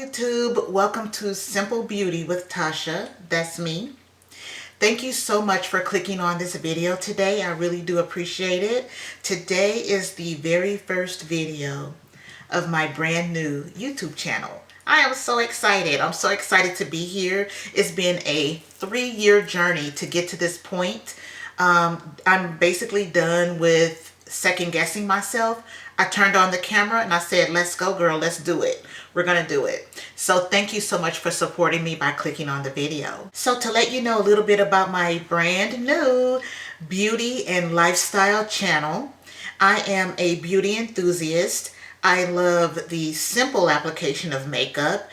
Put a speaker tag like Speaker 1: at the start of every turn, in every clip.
Speaker 1: YouTube, welcome to Simple Beauty with Tasha. That's me. Thank you so much for clicking on this video today. I really do appreciate it. Today is the very first video of my brand new YouTube channel. I am so excited. I'm so excited to be here. It's been a 3-year journey to get to this point. I'm basically done with second guessing myself. I turned on the camera and I said, let's go girl, let's do it. We're gonna do it. So thank you so much for supporting me by clicking on the video. So to let you know a little bit about my brand new beauty and lifestyle channel, I am a beauty enthusiast. I love the simple application of makeup.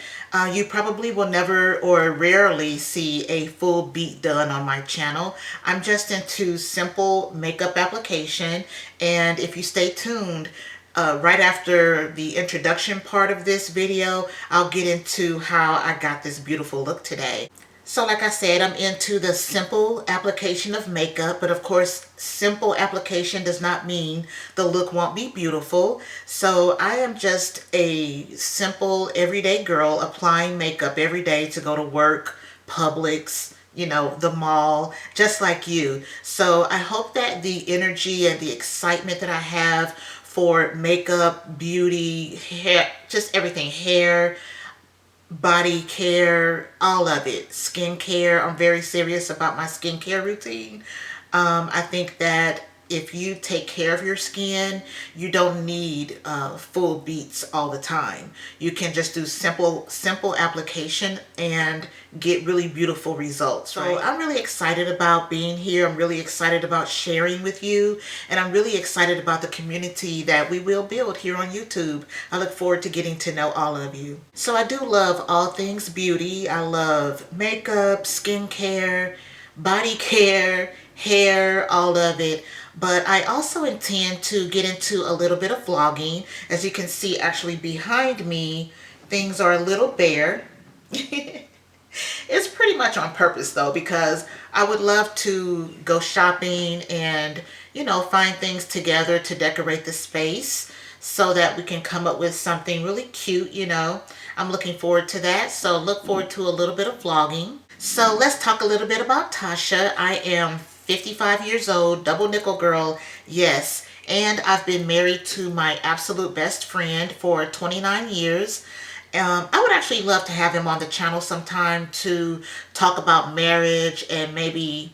Speaker 1: You probably will never or rarely see a full beat done on my channel. I'm just into simple makeup application, and if you stay tuned, right after the introduction part of this video, I'll get into how I got this beautiful look today. So like I said, I'm into the simple application of makeup, but of course, simple application does not mean the look won't be beautiful. So I am just a simple everyday girl applying makeup every day to go to work, Publix, you know, the mall, just like you. So I hope that the energy and the excitement that I have for makeup, beauty, hair, just everything, hair, body care, all of it, skincare. I'm very serious about my skincare routine. I think that if you take care of your skin, you don't need full beats all the time. You can just do simple application and get really beautiful results. So I'm really excited about being here. I'm really excited about sharing with you, and I'm really excited about the community that we will build here on YouTube. I look forward to getting to know all of you. So I do love all things beauty. I love makeup, skincare, body care, hair, all of it. But I also intend to get into a little bit of vlogging. As you can see, actually behind me, things are a little bare. It's pretty much on purpose though, because I would love to go shopping and, you know, find things together to decorate the space so that we can come up with something really cute, you know. I'm looking forward to that. So look forward to a little bit of vlogging. So let's talk a little bit about Tasha. I am 55 years old, double nickel girl, yes. And I've been married to my absolute best friend for 29 years. I would actually love to have him on the channel sometime to talk about marriage and maybe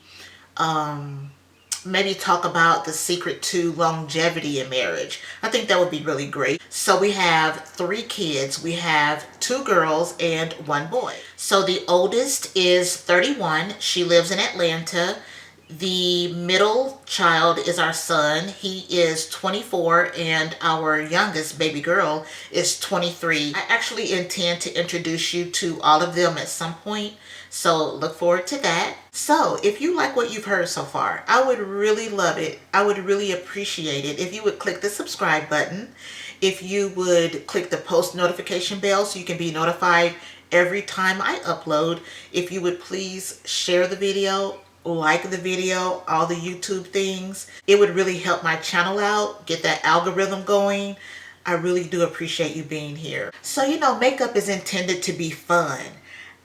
Speaker 1: talk about the secret to longevity in marriage. I think that would be really great. So we have 3 kids. We have 2 girls and 1 boy. So the oldest is 31. She lives in Atlanta. The middle child is our son. He is 24, and our youngest baby girl is 23. I actually intend to introduce you to all of them at some point, so look forward to that. So if you like what you've heard so far, I would really love it. I would really appreciate it if you would click the subscribe button, if you would click the post notification bell so you can be notified every time I upload. If you would please share the video, like the video, all the YouTube things. It would really help my channel out, get that algorithm going. I really do appreciate you being here. So, you know, makeup is intended to be fun.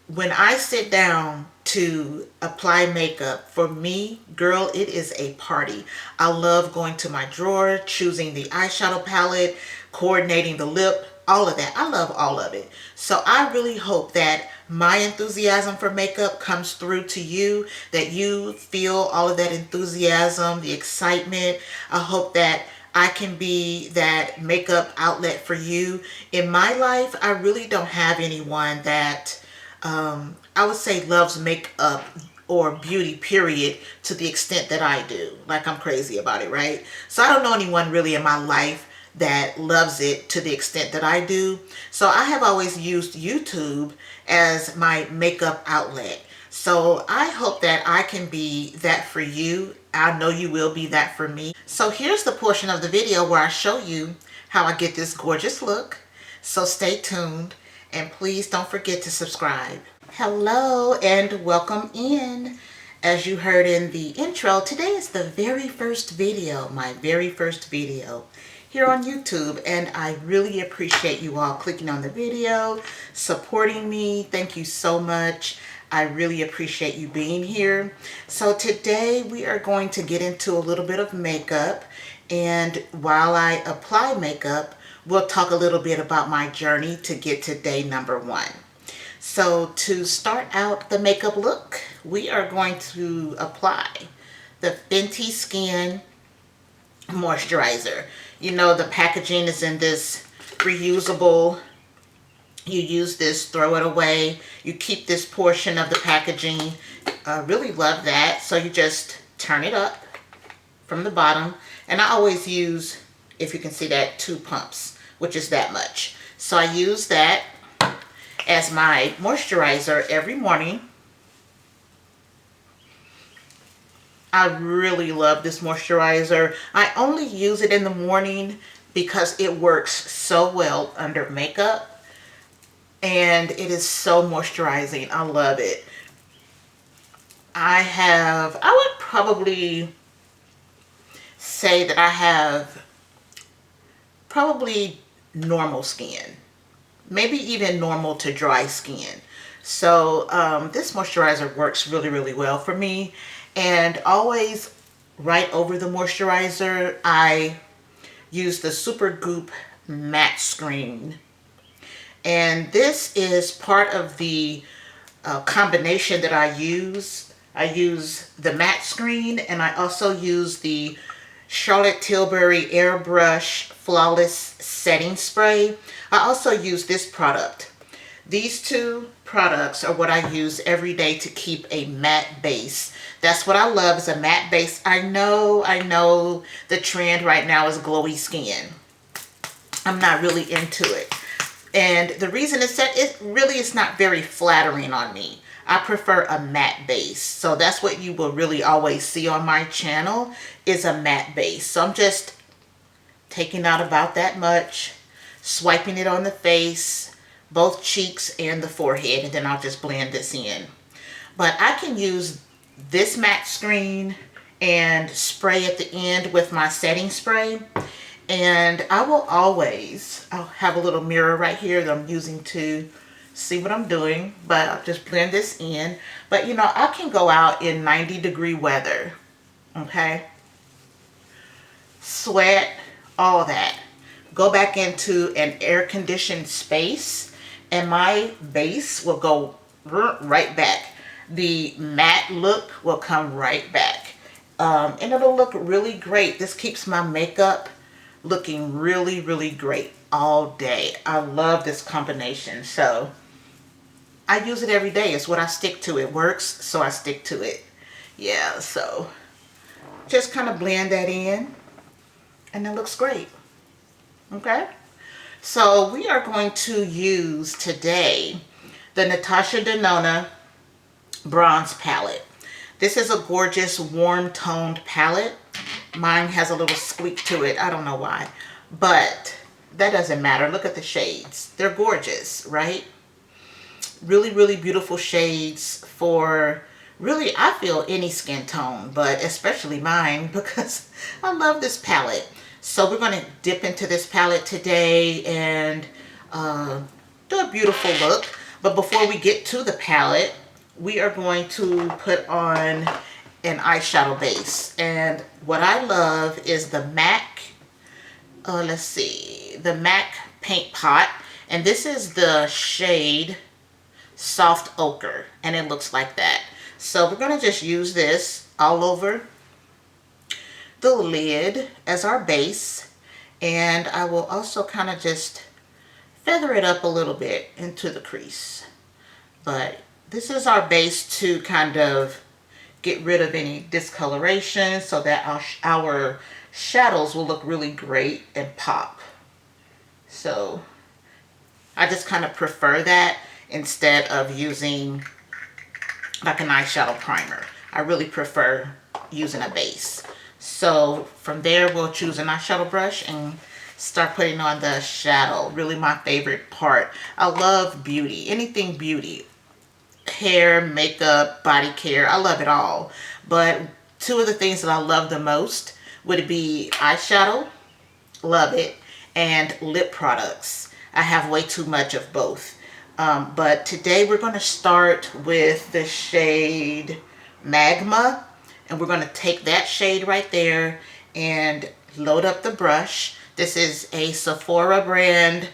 Speaker 1: When I sit down to apply makeup, for me, girl, it is a party. I love going to my drawer, choosing the eyeshadow palette, coordinating the lip, all of that. I love all of it. So I really hope that my enthusiasm for makeup comes through to you, that you feel all of that enthusiasm, the excitement. I hope that I can be that makeup outlet for you. In my life, I really don't have anyone that I would say loves makeup or beauty period to the extent that I do. Like, I'm crazy about it, right? So I don't know anyone really in my life that loves it to the extent that I do. So I have always used YouTube as my makeup outlet. So I hope that I can be that for you. I know you will be that for me. So here's the portion of the video where I show you how I get this gorgeous look. So stay tuned, and please don't forget to subscribe. Hello and welcome in. As you heard in the intro, today is the very first video, my very first video here on YouTube, and I really appreciate you all clicking on the video, supporting me. Thank you so much. I really appreciate you being here. So today we are going to get into a little bit of makeup, and while I apply makeup, we'll talk a little bit about my journey to get to day number 1. So to start out the makeup look, we are going to apply the Fenty Skin moisturizer. You know, the packaging is in this reusable, you use this, throw it away, you keep this portion of the packaging. Really love that. So you just turn it up from the bottom, and I always use, if you can see that, 2 pumps, which is that much. So I use that as my moisturizer every morning. I really love this moisturizer. I only use it in the morning because it works so well under makeup, and it is so moisturizing. I love it. I would probably say that I have probably normal skin, maybe even normal to dry skin. So this moisturizer works really, really well for me. And always right over the moisturizer, I use the Supergoop matte screen. And this is part of the combination that I use. I use the matte screen, and I also use the Charlotte Tilbury Airbrush Flawless Setting Spray. I also use this product. These 2 products are what I use every day to keep a matte base. That's what I love, is a matte base. I know the trend right now is glowy skin. I'm not really into it. And the reason is that it really is not very flattering on me. I prefer a matte base. So that's what you will really always see on my channel, is a matte base. So I'm just taking out about that much, swiping it on the face, both cheeks and the forehead, and then I'll just blend this in. But I can use this matte screen and spray at the end with my setting spray. And I will always, I'll have a little mirror right here that I'm using to see what I'm doing, but I'll just blend this in. But you know, I can go out in 90-degree weather, okay? Sweat, all that. Go back into an air-conditioned space, and my base will go right back. The matte look will come right back. And it'll look really great. This keeps my makeup looking really, really great all day. I love this combination. So I use it every day. It's what I stick to. It works, so I stick to it. Yeah, so just kind of blend that in, and it looks great. Okay, so we are going to use today the Natasha Denona bronze palette. This is a gorgeous warm toned palette. Mine has a little squeak to it. I don't know why, but that doesn't matter. Look at the shades. They're gorgeous, right? Really, really beautiful shades for really, I feel, any skin tone, but especially mine, because I love this palette. So we're going to dip into this palette today and do a beautiful look. But before we get to the palette, we are going to put on an eyeshadow base. And what I love is the MAC, let's see, the MAC Paint Pot. And this is the shade Soft Ochre, and it looks like that. So we're going to just use this all over the lid as our base, and I will also kind of just feather it up a little bit into the crease. But this is our base to kind of get rid of any discoloration so that our shadows will look really great and pop. So I just kind of prefer that instead of using like an eyeshadow primer. I really prefer using a base. So from there, we'll choose an eyeshadow brush and start putting on the shadow. Really my favorite part. I love beauty, anything beauty. Hair, makeup, body care, I love it all. But 2 of the things that I love the most would be eyeshadow love it, and lip products. I have way too much of both. But today we're going to start with the shade Magma, and we're going to take that shade right there and load up the brush. This is a Sephora brand.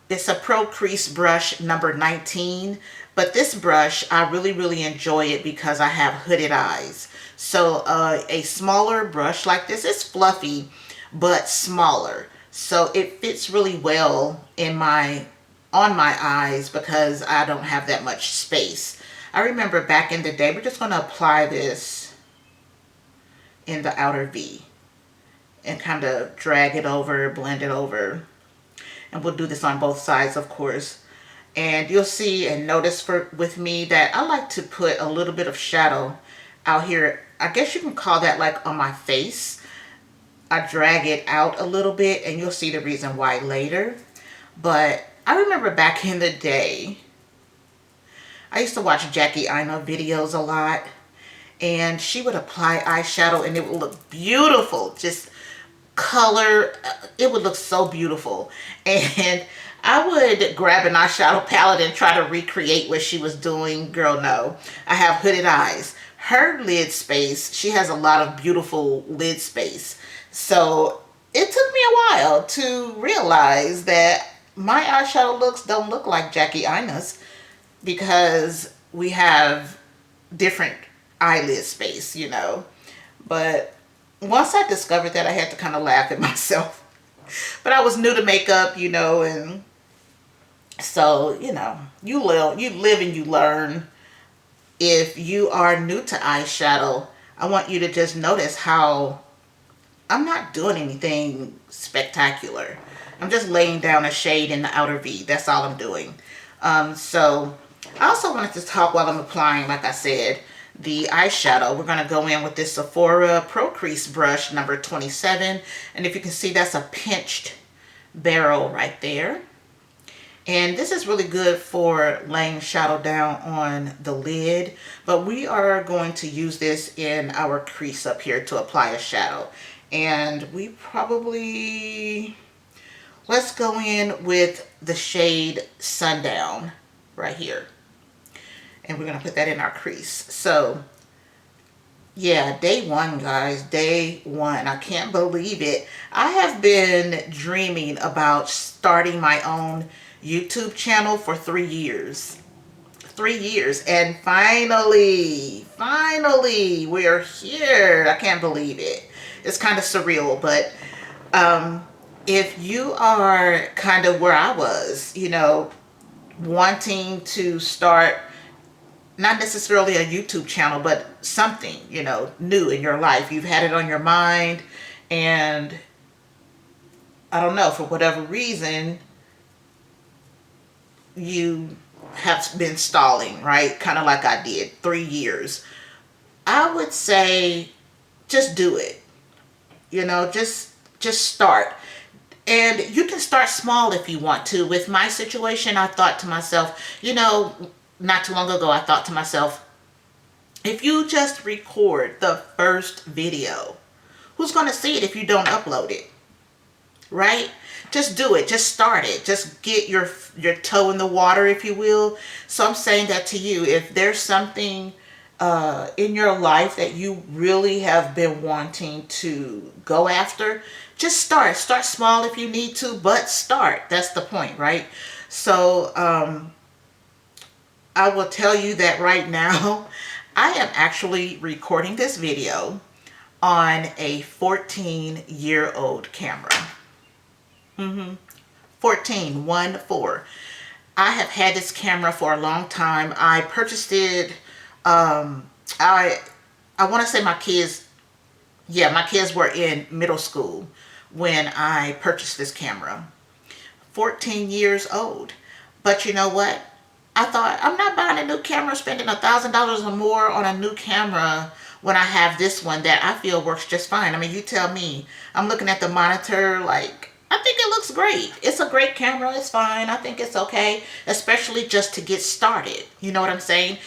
Speaker 1: It's a Pro Crease brush number 19, but this brush, I really enjoy it because I have hooded eyes. So a smaller brush like this is fluffy, but smaller. So it fits really well in on my eyes because I don't have that much space. I remember back in the day, we're just going to apply this in the outer V and kind of drag it over, blend it over. And we'll do this on both sides, of course. And you'll see and notice with me that I like to put a little bit of shadow out here. I guess you can call that like on my face. I drag it out a little bit and you'll see the reason why later. But I remember back in the day, I used to watch Jackie Aina videos a lot. And she would apply eyeshadow and it would look beautiful. Just color, it would look so beautiful. And I would grab an eyeshadow palette and try to recreate what she was doing. Girl, no. I have hooded eyes. Her lid space, she has a lot of beautiful lid space. So it took me a while to realize that my eyeshadow looks don't look like Jackie Aina's because we have different eyelid space, you know. But once I discovered that, I had to kind of laugh at myself. But I was new to makeup, you know, and so, you know, you live and you learn. If you are new to eyeshadow, I want you to just notice how I'm not doing anything spectacular. I'm just laying down a shade in the outer V. That's all I'm doing. So I also wanted to talk while I'm applying, like I said, the eyeshadow. We're going to go in with this Sephora Pro Crease brush number 27. And if you can see, that's a pinched barrel right there. And this is really good for laying shadow down on the lid. But we are going to use this in our crease up here to apply a shadow. And we probably, let's go in with the shade Sundown right here. And we're going to put that in our crease. So, yeah, day one, guys. Day one. I can't believe it. I have been dreaming about starting my own YouTube channel for 3 years. 3 years. And finally, we're here. I can't believe it. It's kind of surreal. But if you are kind of where I was, you know, wanting to start not necessarily a YouTube channel, but something, you know, new in your life. You've had it on your mind and I don't know, for whatever reason, you have been stalling, right? Kind of like I did, 3 years. I would say just do it. You know, just start. And you can start small if you want to. With my situation, I thought to myself, you know, not too long ago, I thought to myself, if you just record the first video, who's going to see it if you don't upload it? Right? Just do it. Just start it. Just get your toe in the water, if you will. So I'm saying that to you. If there's something in your life that you really have been wanting to go after, just start. Start small if you need to, but start. That's the point, right? So I will tell you that right now, I am actually recording this video on a 14-year-old camera. 14, 1-4. I have had this camera for a long time. I purchased it, I want to say my kids were in middle school when I purchased this camera. 14 years old. But you know what? I thought, I'm not buying a new camera, spending $1,000 or more on a new camera when I have this one that I feel works just fine. I mean, you tell me. I'm looking at the monitor like, I think it looks great. It's a great camera. It's fine. I think it's okay, especially just to get started. You know what I'm saying?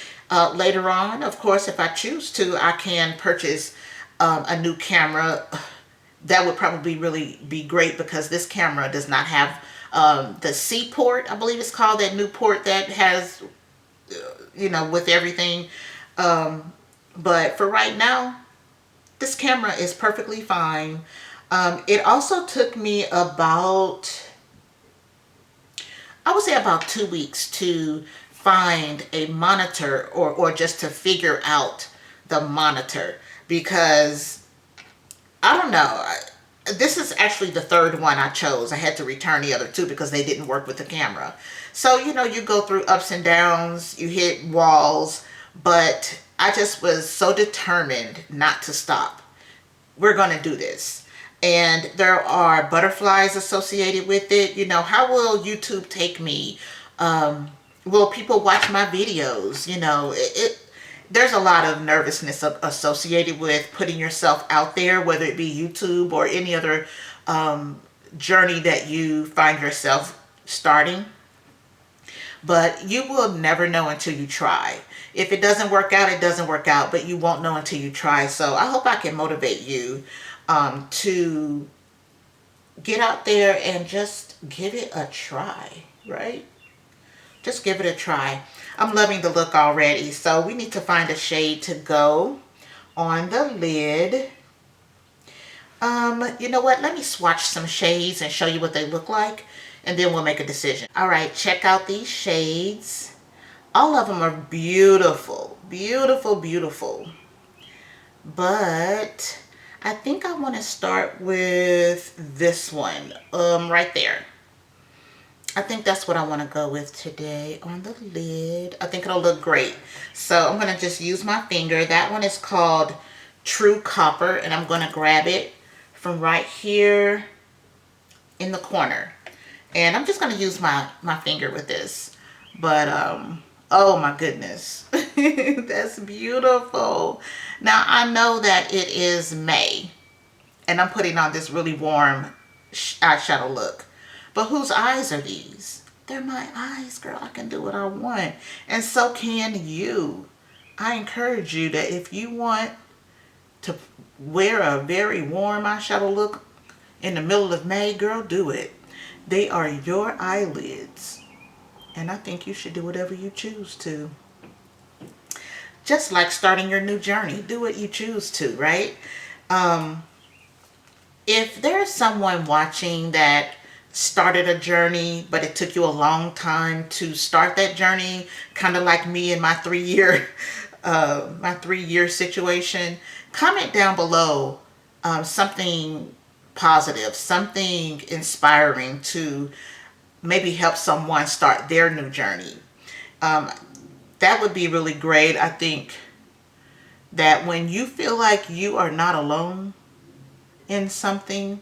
Speaker 1: Later on, of course, if I choose to, I can purchase a new camera. that would probably really be great, because this camera does not have the C port, I believe it's called, that new port that has, you know, with everything. But for right now, this camera is perfectly fine. It also took me about, I would say about 2 weeks to find a monitor, or just to figure out the monitor, because I don't know. This is actually the third one I chose. I had to return the other two because they didn't work with the camera. So, you know, you go through ups and downs, you hit walls, but I just was so determined not to stop. We're going to do this. And there are butterflies associated with it. You know, how will YouTube take me? Will people watch my videos? You know, there's a lot of nervousness associated with putting yourself out there, whether it be YouTube or any other journey that you find yourself starting. But you will never know until you try. If it doesn't work out, it doesn't work out, but you won't know until you try. So I hope I can motivate you to get out there and just give it a try, right? Just give it a try. I'm loving the look already. So we need to find a shade to go on the lid. You know what? Let me swatch some shades and show you what they look like, and then we'll make a decision. All right, check out these shades. All of them are beautiful, beautiful, beautiful. But I think I want to start with this one, right there. I think that's what I want to go with today on the lid. I think it'll look great. So I'm going to just use my finger. That one is called True Copper, and I'm going to grab it from right here in the corner. And I'm just going to use my finger with this. But, oh my goodness. That's beautiful. Now, I know that it is May, and I'm putting on this really warm eyeshadow look. But whose eyes are these? They're my eyes, girl. I can do what I want. And so can you. I encourage you that if you want to wear a very warm eyeshadow look in the middle of May, girl, do it. They are your eyelids. And I think you should do whatever you choose to. Just like starting your new journey. Do what you choose to, right? If there's someone watching that started a journey, but it took you a long time to start that journey, kind of like me in my 3-year situation, comment down below something positive, something inspiring to maybe help someone start their new journey. That would be really great. I think that when you feel like you are not alone in something,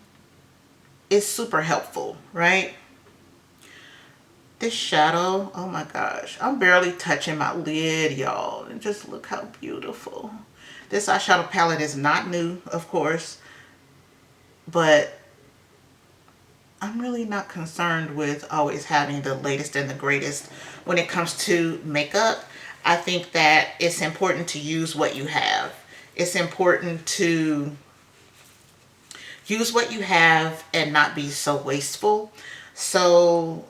Speaker 1: it's super helpful, right? This shadow, oh my gosh, I'm barely touching my lid, y'all, and just look how beautiful. This eyeshadow palette is not new, of course, but I'm really not concerned with always having the latest and the greatest when it comes to makeup. I think that it's important to use what you have. It's important to use what you have and not be so wasteful. So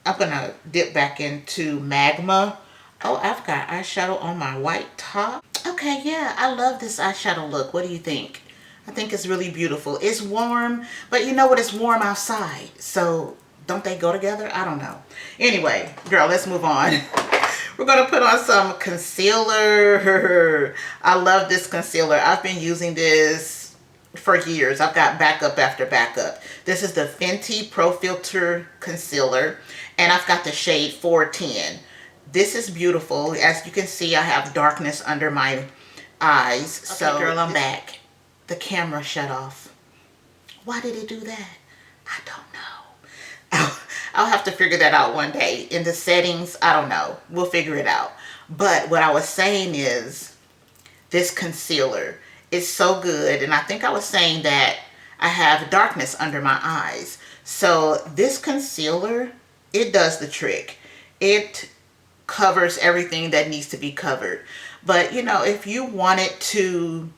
Speaker 1: I'm going to dip back into Magma. Oh, I've got eyeshadow on my white top. Okay, yeah, I love this eyeshadow look. What do you think? I think it's really beautiful. It's warm, but you know what? It's warm outside. So don't they go together? I don't know. Anyway, girl, let's move on. We're going to put on some concealer. I love this concealer. I've been using this for years. I've got backup after backup. This is the Fenty Pro Filter Concealer, and I've got the shade 410. This is beautiful. As you can see, I have darkness under my eyes. Okay, so girl, I'm back. The camera shut off. Why did it do that? I don't know. I'll have to figure that out one day. In the settings, I don't know. We'll figure it out. But what I was saying is, this concealer is so good. And I think I was saying that I have darkness under my eyes. So this concealer, it does the trick. It covers everything that needs to be covered. But, you know, if you wanted to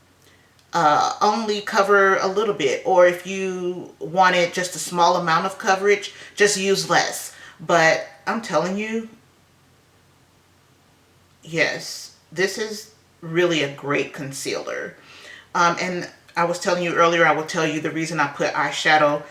Speaker 1: only cover a little bit, or if you wanted just a small amount of coverage, just use less. But I'm telling you, yes, this is really a great concealer. And I was telling you earlier, I will tell you the reason I put eyeshadow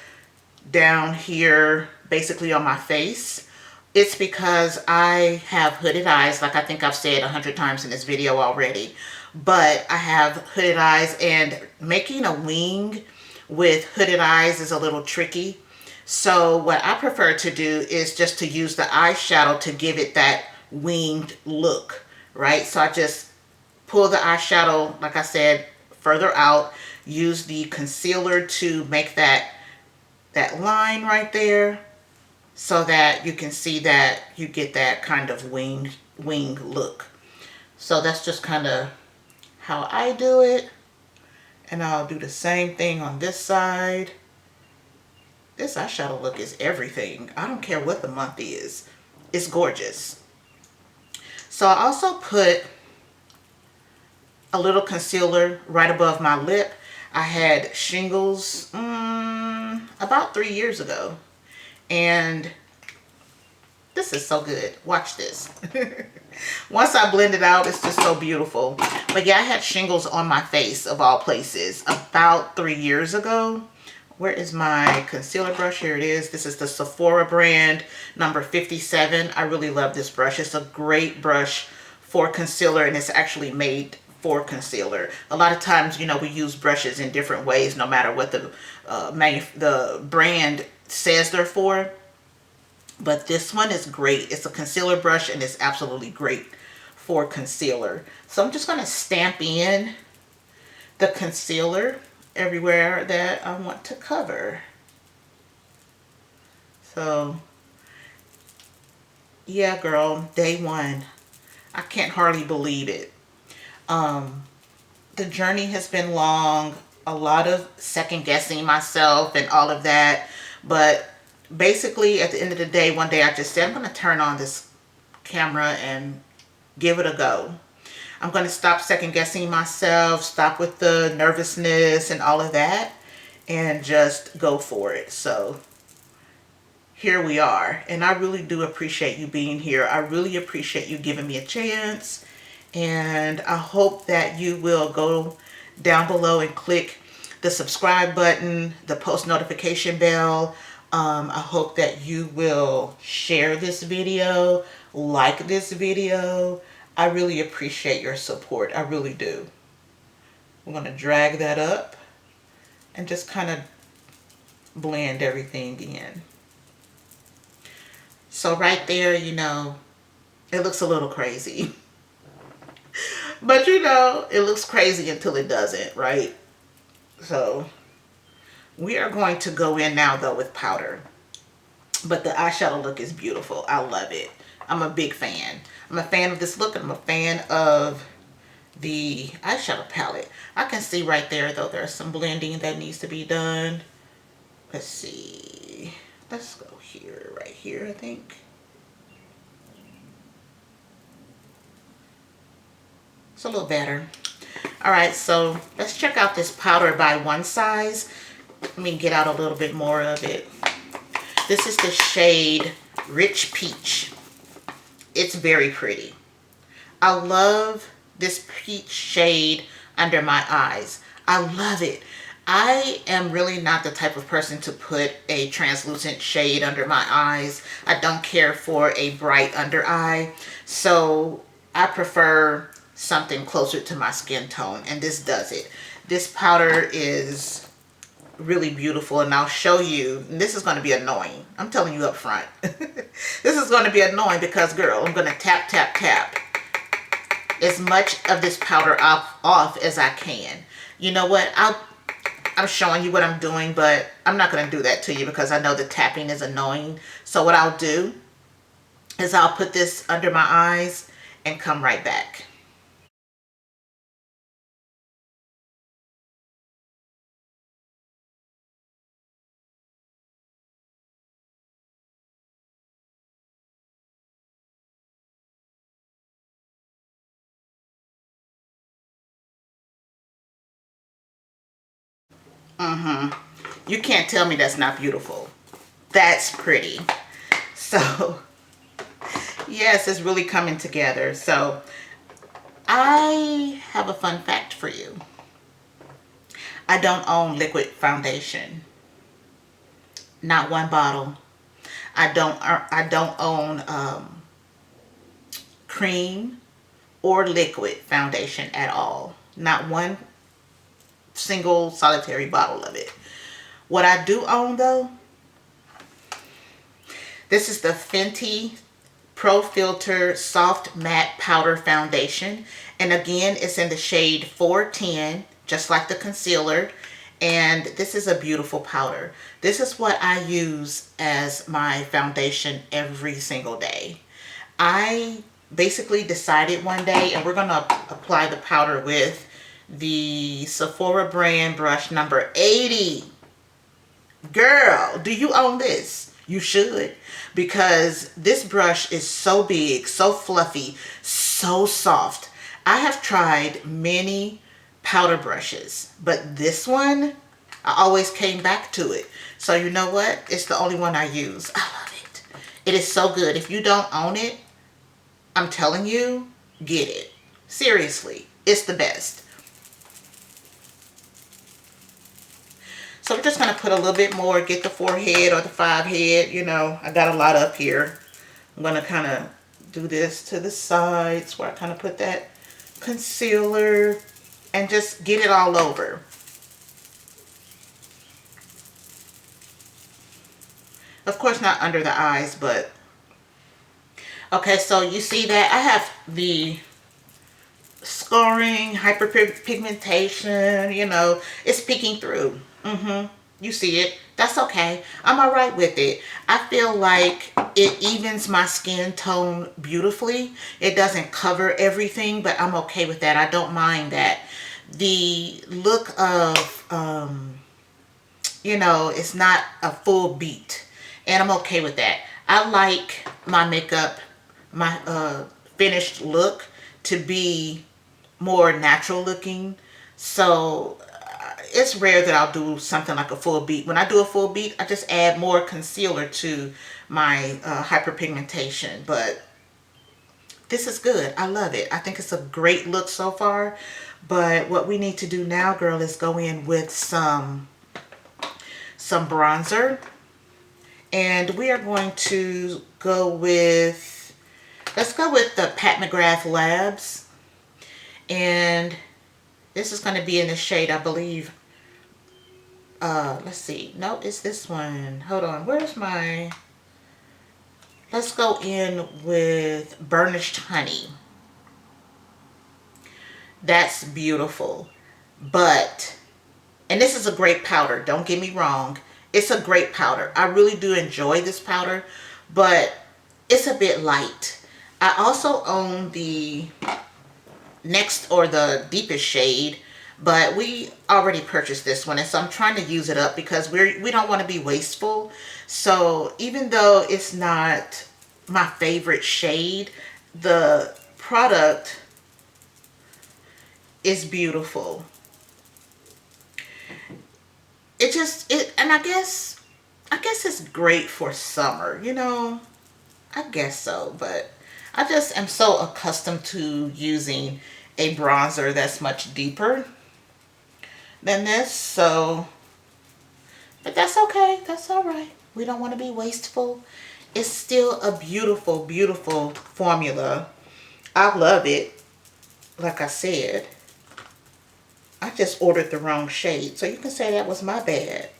Speaker 1: down here basically on my face. It's because I have hooded eyes, like I think I've said 100 times in this video already. But I have hooded eyes, and making a wing with hooded eyes is a little tricky. So what I prefer to do is just to use the eyeshadow to give it that winged look, right? So I just pull the eyeshadow, like I said, further out, use the concealer to make that line right there, so that you can see that you get that kind of wing look. So that's just kind of how I do it. And I'll do the same thing on this side. This eyeshadow look is everything. I don't care what the month is. It's gorgeous. So I also put a little concealer right above my lip. I had shingles about 3 years ago. And this is so good. Watch this. Once I blend it out, it's just so beautiful. But yeah, I had shingles on my face, of all places, about 3 years ago. Where is my concealer brush? Here it is. This is the Sephora brand, number 57. I really love this brush. It's a great brush for concealer, and it's actually made for concealer. A lot of times, you know, we use brushes in different ways, no matter what the brand says they're for. But this one is great. It's a concealer brush, and it's absolutely great for concealer. So I'm just going to stamp in the concealer everywhere that I want to cover. So yeah, girl, day one. I can't hardly believe it. The journey has been long, a lot of second guessing myself and all of that. But basically, at the end of the day, one day I just said, I'm going to turn on this camera and give it a go. I'm going to stop second guessing myself, stop with the nervousness and all of that, and just go for it. So here we are. And I really do appreciate you being here. I really appreciate you giving me a chance. And I hope that you will go down below and click the subscribe button, the post notification bell. I hope that you will share this video, like this video. I really appreciate your support. I really do. I'm going to drag that up and just kind of blend everything in. So right there, you know, it looks a little crazy. But you know, it looks crazy until it doesn't, right? So we are going to go in now though with powder. But the eyeshadow look is beautiful. I love it. I'm a big fan. I'm a fan of this look, and I'm a fan of the eyeshadow palette. I can see right there though there's some blending that needs to be done. Let's see. Let's go here, right here, I think. It's a little better. All right, so let's check out this powder by One Size. Let me get out a little bit more of it. This is the shade Rich Peach. It's very pretty. I love this peach shade under my eyes. I love it. I am really not the type of person to put a translucent shade under my eyes. I don't care for a bright under eye. So I prefer something closer to my skin tone, and this does it. This powder is really beautiful, and I'll show you. And this is going to be annoying. I'm telling you up front. This is going to be annoying because, girl, I'm going to tap, tap, tap as much of this powder off as I can. You know what? I'm showing you what I'm doing, but I'm not going to do that to you because I know the tapping is annoying. So what I'll do is I'll put this under my eyes and come right back. You can't tell me that's not beautiful. That's pretty. So yes, it's really coming together. So I have a fun fact for you. I don't own liquid foundation. Not one bottle. I don't own cream or liquid foundation at all. Not one single solitary bottle of it. What I do own though, this is the Fenty Pro Filter Soft Matte Powder Foundation. And again, it's in the shade 410, just like the concealer. And this is a beautiful powder. This is what I use as my foundation every single day. I basically decided one day, and we're going to apply the powder with the Sephora brand brush number 80. Girl, do you own this? You should, because this brush is so big, so fluffy, so soft. I have tried many powder brushes, but this one, I always came back to it. So you know what? It's the only one I use. I love it. It is so good. If you don't own it, I'm telling you, get it. Seriously, it's the best. So we're just going to put a little bit more, get the 4-head or the 5-head. You know, I got a lot up here. I'm going to kind of do this to the sides where I kind of put that concealer and just get it all over. Of course, not under the eyes, but okay, so you see that I have the scarring, hyperpigmentation, you know, it's peeking through. You see it. That's okay. I'm all right with it. I feel like it evens my skin tone beautifully. It doesn't cover everything, but I'm okay with that. I don't mind that. The look of, you know, it's not a full beat, and I'm okay with that. I like my makeup, my finished look to be more natural looking. So it's rare that I'll do something like a full beat. When I do a full beat, I just add more concealer to my hyperpigmentation. But this is good. I love it. I think it's a great look so far. But what we need to do now, girl, is go in with some bronzer. And we are going to go with, let's go with the Pat McGrath Labs. And this is going to be in the shade, I believe. Let's see. No, it's this one. Hold on. Where's my... Let's go in with Burnished Honey. That's beautiful. But, and this is a great powder. Don't get me wrong. It's a great powder. I really do enjoy this powder. But it's a bit light. I also own the next or the deepest shade, but we already purchased this one, and so I'm trying to use it up because we don't want to be wasteful. So even though it's not my favorite shade, the product is beautiful. And I guess it's great for summer, you know. I guess so, but I just am so accustomed to using a bronzer that's much deeper than this, so, but that's okay. That's all right. We don't want to be wasteful. It's still a beautiful, beautiful formula. I love it. Like I said, I just ordered the wrong shade, so you can say that was my bad.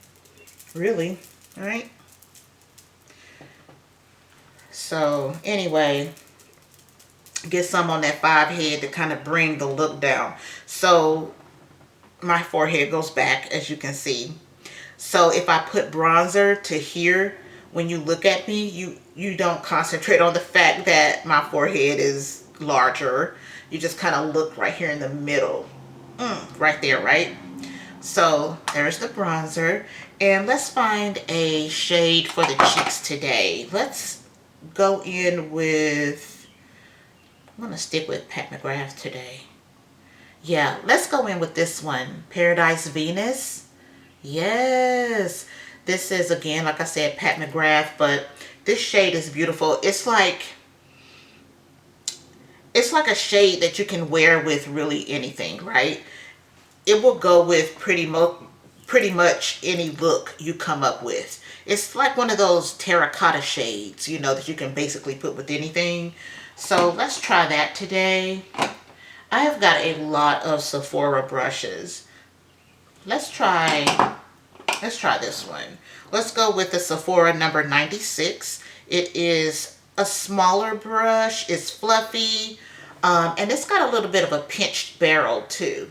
Speaker 1: Really, all right? So anyway, get some on that 5-head to kind of bring the look down. So my forehead goes back, as you can see. So if I put bronzer to here, when you look at me, you don't concentrate on the fact that my forehead is larger. You just kind of look right here in the middle. Right there, right? So there's the bronzer. And let's find a shade for the cheeks today. Let's go in with, I'm going to stick with Pat McGrath today. Yeah, let's go in with this one, Paradise Venus. Yes. This is, again, like I said, Pat McGrath, but this shade is beautiful. It's like a shade that you can wear with really anything, right? It will go with pretty much any look you come up with. It's like one of those terracotta shades, you know, that you can basically put with anything. So let's try that today. I have got a lot of Sephora brushes. Let's try this one. Let's go with the Sephora number 96. It is a smaller brush. It's fluffy. And it's got a little bit of a pinched barrel too.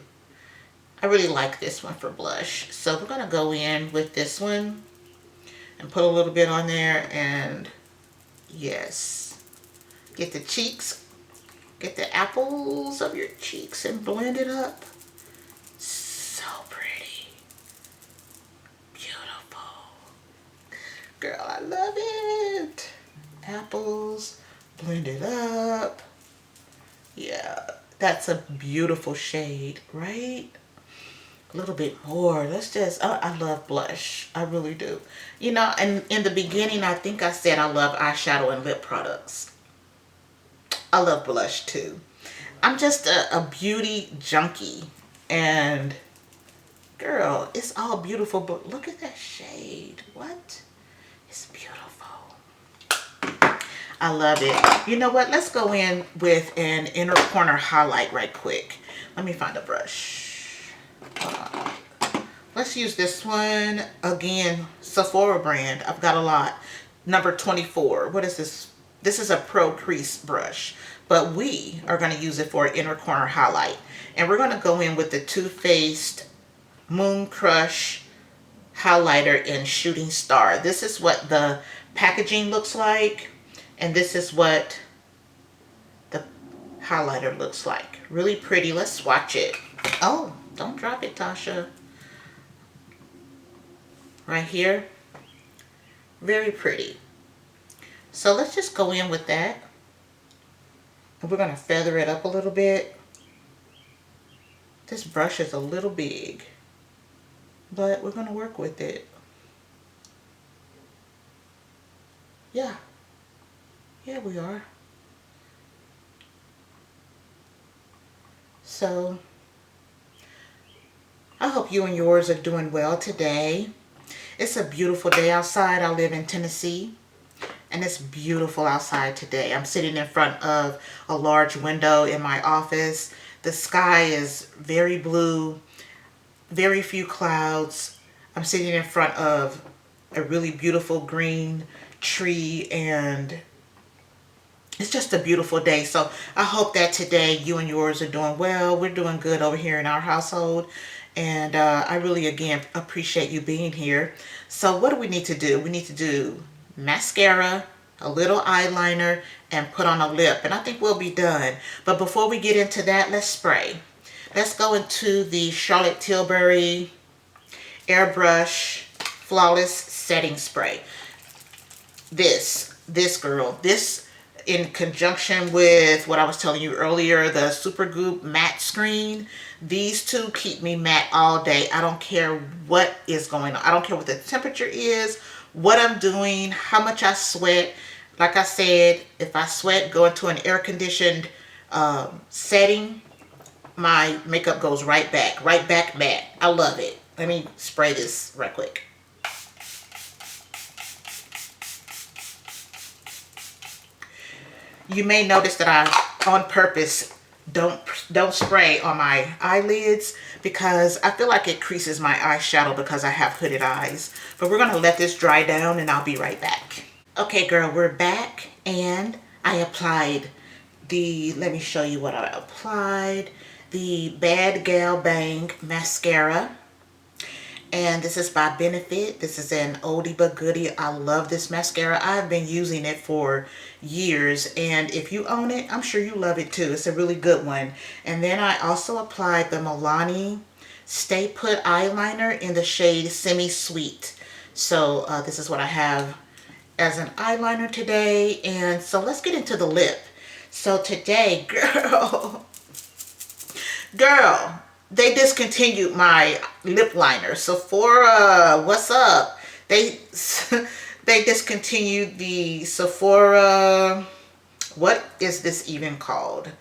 Speaker 1: I really like this one for blush. So we're going to go in with this one and put a little bit on there. And yes, get the cheeks, get the apples of your cheeks and blend it up. So pretty. Beautiful. Girl, I love it. Apples, blend it up. Yeah, that's a beautiful shade, right? A little bit more. Let's just, I love blush. I really do. You know, and in the beginning, I think I said I love eyeshadow and lip products. I love blush too. I'm just a beauty junkie. And girl, it's all beautiful, but look at that shade. What? It's beautiful. I love it. You know what? Let's go in with an inner corner highlight right quick. Let me find a brush. Let's use this one. Again, Sephora brand. I've got a lot. Number 24. What is this? This is a Pro Crease brush. But we are going to use it for an inner corner highlight. And we're going to go in with the Too Faced Moon Crush highlighter in Shooting Star. This is what the packaging looks like. And this is what the highlighter looks like. Really pretty. Let's swatch it. Oh, don't drop it, Tasha. Right here. Very pretty. So let's just go in with that. And we're going to feather it up a little bit. This brush is a little big, but we're going to work with it. Yeah. Yeah, we are. So I hope you and yours are doing well today. It's a beautiful day outside. I live in Tennessee, and it's beautiful outside today. I'm sitting in front of a large window in my office. The sky is very blue, very few clouds. I'm sitting in front of a really beautiful green tree, and it's just a beautiful day. So I hope that today you and yours are doing well. We're doing good over here in our household. And I really, again, appreciate you being here. So what do we need to do? We need to do mascara, a little eyeliner, and put on a lip. And I think we'll be done. But before we get into that, let's spray. Let's go into the Charlotte Tilbury Airbrush Flawless Setting Spray. This in conjunction with what I was telling you earlier, the Supergoop matte screen. These two keep me matte all day. I don't care what is going on. I don't care what the temperature is, what I'm doing, how much I sweat. Like I said, if I sweat, go into an air-conditioned setting, my makeup goes right back matte. I love it. Let me spray this right quick. You may notice that I, on purpose, don't spray on my eyelids because I feel like it creases my eyeshadow because I have hooded eyes. But we're going to let this dry down and I'll be right back. Okay, girl, we're back and I applied let me show you what I applied. The Bad Gal Bang mascara. And this is by Benefit. This is an oldie but goodie. I love this mascara. I've been using it for years. And if you own it, I'm sure you love it too. It's a really good one. And then I also applied the Milani Stay Put eyeliner in the shade Semi Sweet. So this is what I have as an eyeliner today. And so let's get into the lip. So today, girl, they discontinued my lip liner. Sephora, what's up? They they discontinued the Sephora, what is this even called?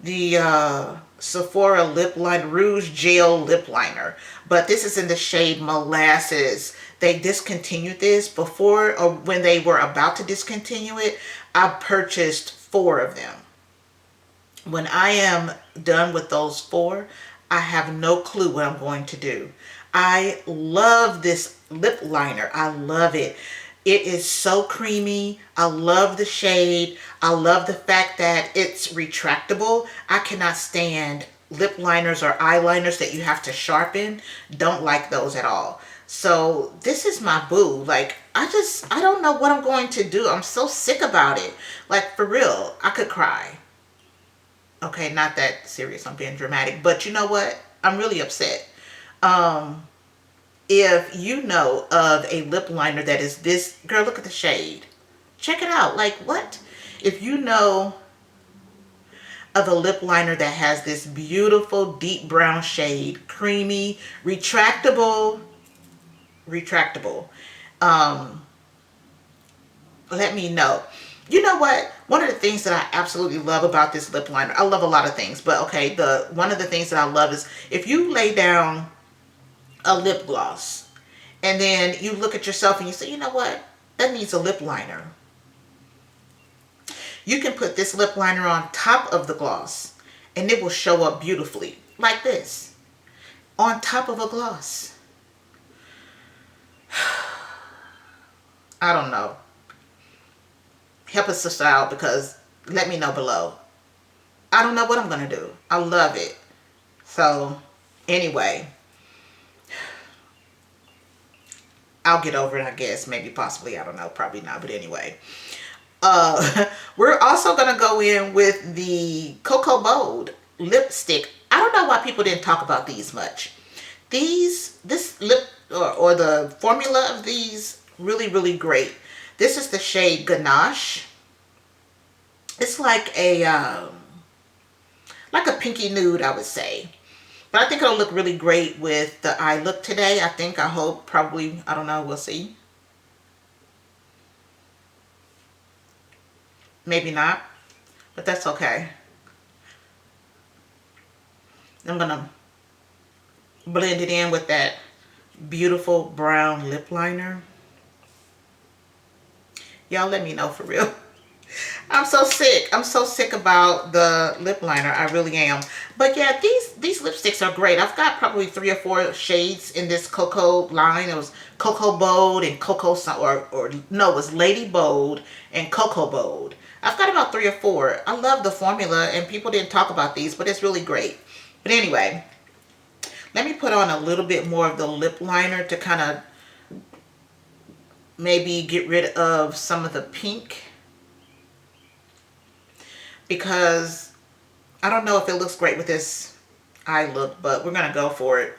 Speaker 1: The Sephora lip liner, Rouge Gel lip liner. But this is in the shade Molasses. They discontinued this before, or when they were about to discontinue it, I purchased 4 of them. When I am done with those 4, I have no clue what I'm going to do. I love this lip liner. I love it. It is so creamy. I love the shade. I love the fact that it's retractable. I cannot stand lip liners or eyeliners that you have to sharpen. Don't like those at all. So this is my boo. Like, I don't know what I'm going to do. I'm so sick about it. Like, for real, I could cry. Okay, not that serious. I'm being dramatic. But you know what? I'm really upset. If you know of a lip liner that is this, girl, look at the shade. Check it out. Like, what? If you know of a lip liner that has this beautiful deep brown shade, creamy, retractable, let me know. You know what? One of the things that I absolutely love about this lip liner, I love a lot of things, but okay, one of the things that I love is if you lay down a lip gloss and then you look at yourself and you say, you know what? That needs a lip liner. You can put this lip liner on top of the gloss and it will show up beautifully like this on top of a gloss. I don't know. Help a sister out, because let me know below. I don't know what I'm going to do. I love it. So anyway, I'll get over it, I guess. Maybe, possibly. I don't know. Probably not. But anyway. We're also going to go in with the Cocoa Bold lipstick. I don't know why people didn't talk about these much. This lip or the formula of these, really, really great. This is the shade Ganache. It's like a pinky nude, I would say. But I think it'll look really great with the eye look today. I hope, probably, I don't know, we'll see. Maybe not, but that's okay. I'm gonna blend it in with that beautiful brown lip liner. Y'all let me know for real. I'm so sick. I'm so sick about the lip liner. I really am. But yeah, these lipsticks are great. I've got probably 3 or 4 shades in this Cocoa line. It was Cocoa Bold and Cocoa, or no, it was Lady Bold and Cocoa Bold. I've got about 3 or 4. I love the formula, and people didn't talk about these, but it's really great. But anyway, let me put on a little bit more of the lip liner to kind of maybe get rid of some of the pink, because I don't know if it looks great with this eye look, but we're gonna go for it.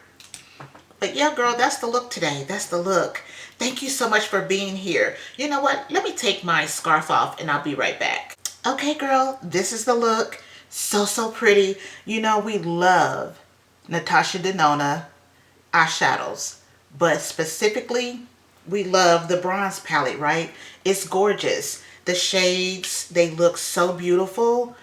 Speaker 1: But yeah, girl, that's the look today. That's the look. Thank you so much for being here. You know what? Let me take my scarf off and I'll be right back. Okay, girl, this is the look. So, so pretty. You know, we love Natasha Denona eyeshadows, but specifically, we love the bronze palette, right? It's gorgeous. The shades, they look so beautiful.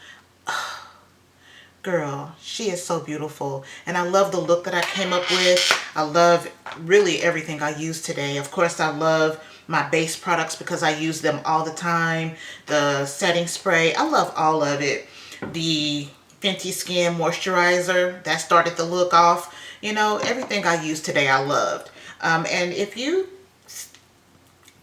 Speaker 1: Girl, she is so beautiful. And I love the look that I came up with. I love really everything I use today. Of course, I love my base products because I use them all the time. The setting spray, I love all of it. The Fenty Skin Moisturizer, that started the look off. You know, everything I used today I loved. And if you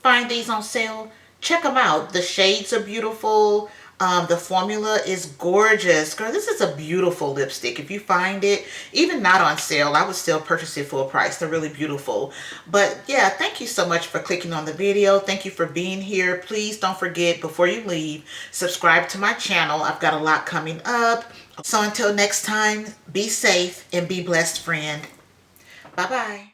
Speaker 1: find these on sale, check them out. The shades are beautiful. The formula is gorgeous. Girl, this is a beautiful lipstick. If you find it, even not on sale, I would still purchase it full price. They're really beautiful. But yeah, thank you so much for clicking on the video. Thank you for being here. Please don't forget, before you leave, subscribe to my channel. I've got a lot coming up. So until next time, be safe and be blessed, friend. Bye-bye.